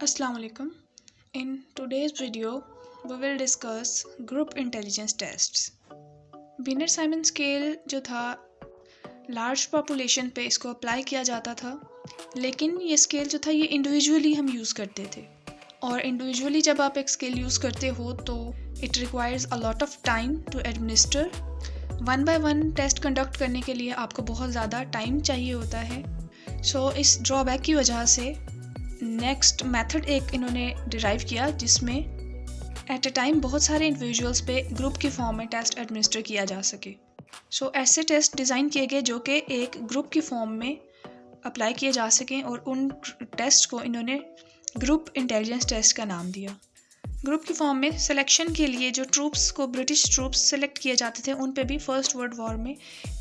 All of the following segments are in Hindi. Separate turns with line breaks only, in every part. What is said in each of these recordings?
Assalamu alaikum. In today's video, we will discuss group intelligence tests. Winner Simon scale जो था लार्ज पॉपुलेशन पे इसको अप्लाई किया जाता था, लेकिन ये स्केल जो था ये इंडिविजुअली हम यूज़ करते थे और इंडिविजुअली जब आप एक स्केल यूज़ करते हो तो it requires a lot of time to administer. One by one test conduct करने के लिए आपको बहुत ज़्यादा टाइम चाहिए होता है. सो इस ड्रॉबैक की वजह से नेक्स्ट मेथड एक इन्होंने डिराइव किया जिसमें एट अ टाइम बहुत सारे इंडिविजुअल्स पे ग्रुप की फॉर्म में टेस्ट एडमिनिस्टर किया जा सके. सो ऐसे टेस्ट डिज़ाइन किए गए जो कि एक ग्रुप की फॉर्म में अप्लाई किए जा सकें और उन टेस्ट को इन्होंने ग्रुप इंटेलिजेंस टेस्ट का नाम दिया. ग्रुप की फॉर्म में सिलेक्शन के लिए जो ट्रूप्स को ब्रिटिश ट्रूप्स सेलेक्ट किए जाते थे उन पे भी फर्स्ट वर्ल्ड वॉर में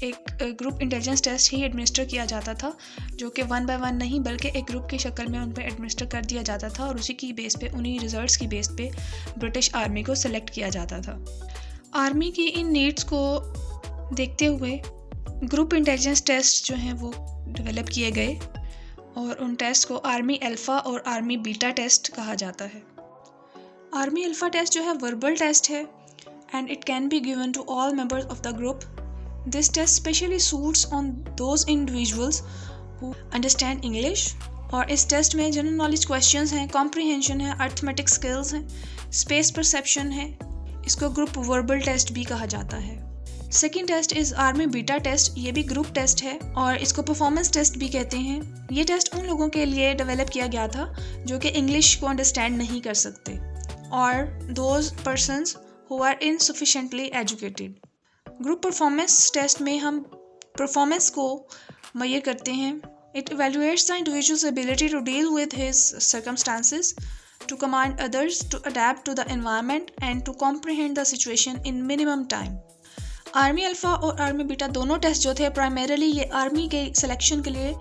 एक ग्रुप इंटेलिजेंस टेस्ट ही एडमिनिस्टर किया जाता था, जो कि वन बाय वन नहीं बल्कि एक ग्रुप की शक्ल में उन पे एडमिनिस्टर कर दिया जाता था और उसी की बेस पे उन्हीं रिजल्ट्स की बेस पे ब्रिटिश आर्मी को सेलेक्ट किया जाता था. आर्मी की इन नीड्स को देखते हुए ग्रुप इंटेलिजेंस टेस्ट जो हैं वो डेवलप किए गए और उन टेस्ट को आर्मी अल्फ़ा और आर्मी बीटा टेस्ट कहा जाता है. आर्मी अल्फ़ा टेस्ट जो है वर्बल टेस्ट है and it can be given to all members of the group. This test specially suits on those individuals who understand English. और इस टेस्ट में जनरल नॉलेज क्वेश्चंस हैं, कॉम्प्रिहेंशन है, अर्थमेटिक स्किल्स हैं, स्पेस परसेप्शन है. इसको ग्रुप वर्बल टेस्ट भी कहा जाता है. Second test is army beta test. ये भी ग्रुप टेस्ट है और इसको परफॉर्मेंस टेस्ट भी कहते हैं. ये टेस्ट उन लोगों के लिए डेवलप किया गया था जो कि इंग्लिश को अंडरस्टैंड नहीं कर सकते और those persons who are insufficiently educated. Group performance test में हम परफॉर्मेंस को मेजर करते हैं. It evaluates the individual's ability to deal with his circumstances, to command others, to adapt to the environment and to comprehend the situation in minimum time. Army alpha और आर्मी बीटा दोनों टेस्ट जो थे प्राइमरीली ये आर्मी के सिलेक्शन के लिए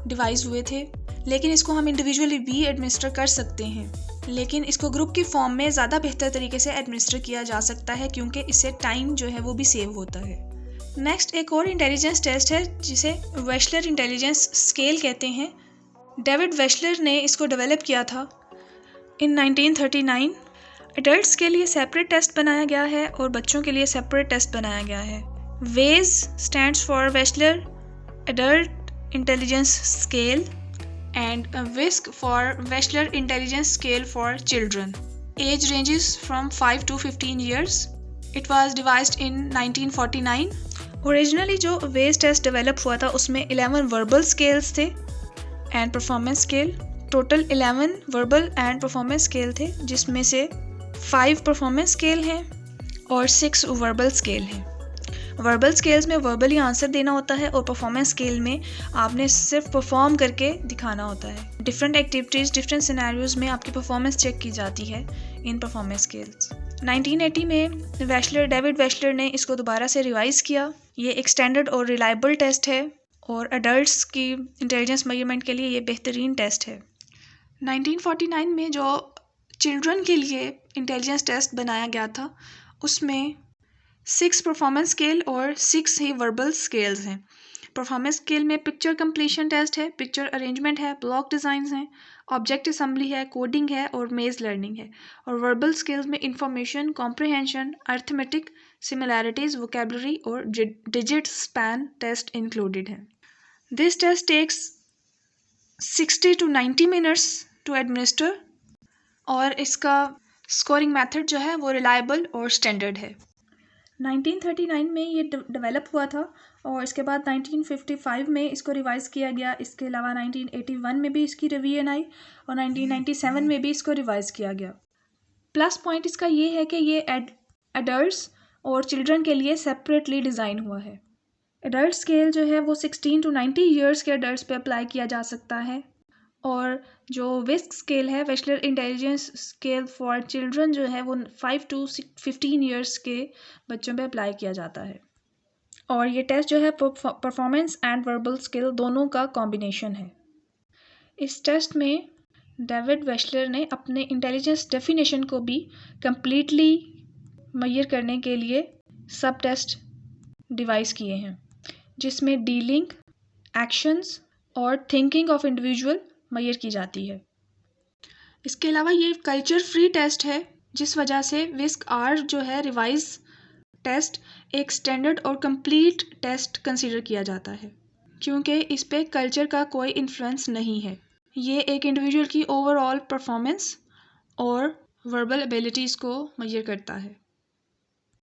डिवाइस हुए थे, लेकिन इसको हम इंडिविजुअली भी एडमिनिस्टर कर सकते हैं. लेकिन इसको ग्रुप की फॉर्म में ज़्यादा बेहतर तरीके से एडमिनिस्टर किया जा सकता है क्योंकि इससे टाइम जो है वो भी सेव होता है. नेक्स्ट एक और इंटेलिजेंस टेस्ट है जिसे वेशलर इंटेलिजेंस स्केल कहते हैं. डेविड वेशलर ने इसको डेवलप किया था इन 1939. एडल्ट्स के लिए सेपरेट टेस्ट बनाया गया है और बच्चों के लिए सेपरेट टेस्ट बनाया गया है. वेज stands for Wechsler adult intelligence scale and WISC for Wechsler Intelligence Scale for Children. Age ranges from 5 to 15 years. It was devised in 1949. Originally जो WAIS test develop हुआ था उसमें 11 verbal scales थे and performance scale. Total 11 verbal and performance scale थे जिसमें से 5 performance scale हैं और 6 verbal scale हैं. वर्बल स्केल्स में वर्बली आंसर देना होता है और परफॉर्मेंस स्केल में आपने सिर्फ परफॉर्म करके दिखाना होता है. डिफरेंट एक्टिविटीज़ डिफरेंट सिनेरियोज में आपकी परफॉर्मेंस चेक की जाती है इन परफॉर्मेंस स्केल्स. 1980 में डेविड वेशलर ने इसको दोबारा से रिवाइज़ किया. ये एक स्टैंडर्ड और रिलायबल टेस्ट है और अडल्ट्स की इंटेलिजेंस मेजरमेंट के लिए ये बेहतरीन टेस्ट है. 1949 में जो चिल्ड्रन के लिए इंटेलिजेंस टेस्ट बनाया गया था उसमें 6 परफॉर्मेंस स्केल और 6 ही वर्बल स्केल्स हैं. परफॉर्मेंस स्केल में पिक्चर कंप्लीशन टेस्ट है, पिक्चर अरेंजमेंट है, ब्लॉक डिज़ाइंस हैं, ऑब्जेक्ट असेंबली है, कोडिंग है और मेज लर्निंग है. और वर्बल स्केल्स में information comprehension, arithmetic, similarities, vocabulary और डिजिट स्पैन टेस्ट इंक्लूडेड हैं. This test takes 60 to 90 minutes to administer और इसका स्कोरिंग मेथड जो है वो रिलायबल और स्टैंडर्ड है. 1939 में ये डेवलप हुआ था और इसके बाद 1955 में इसको रिवाइज़ किया गया. इसके अलावा 1981 में भी इसकी रिवीजन आई और 1997 में भी इसको रिवाइज़ किया गया. प्लस पॉइंट इसका ये है कि ये एडल्ट्स और चिल्ड्रन के लिए सेपरेटली डिज़ाइन हुआ है. एडल्ट स्केल जो है वो 16 to 90 ईयर्स के एडल्ट्स पे अप्लाई किया जा सकता है और जो विस्क स्केल है वेशलर इंटेलिजेंस स्केल फॉर चिल्ड्रन जो है वो 5 to 15 ईयर्स के बच्चों पे अप्लाई किया जाता है. और ये टेस्ट जो है परफॉर्मेंस एंड वर्बल स्किल दोनों का कॉम्बिनेशन है. इस टेस्ट में डेविड वेशलर ने अपने इंटेलिजेंस डेफिनेशन को भी कम्प्लीटली मेजर करने के लिए सब टेस्ट डिवाइस किए हैं जिसमें डीलिंग, एक्शंस और थिंकिंग ऑफ इंडिविजुअल मेजर की जाती है. इसके अलावा ये कल्चर फ्री टेस्ट है, जिस वजह से विस्क आर जो है रिवाइज टेस्ट एक स्टैंडर्ड और कंप्लीट टेस्ट कंसीडर किया जाता है, क्योंकि इस पे कल्चर का कोई इन्फ्लुएंस नहीं है। ये एक इंडिविजुअल की ओवरऑल परफॉर्मेंस और वर्बल एबिलिटीज़ को मेजर करता है।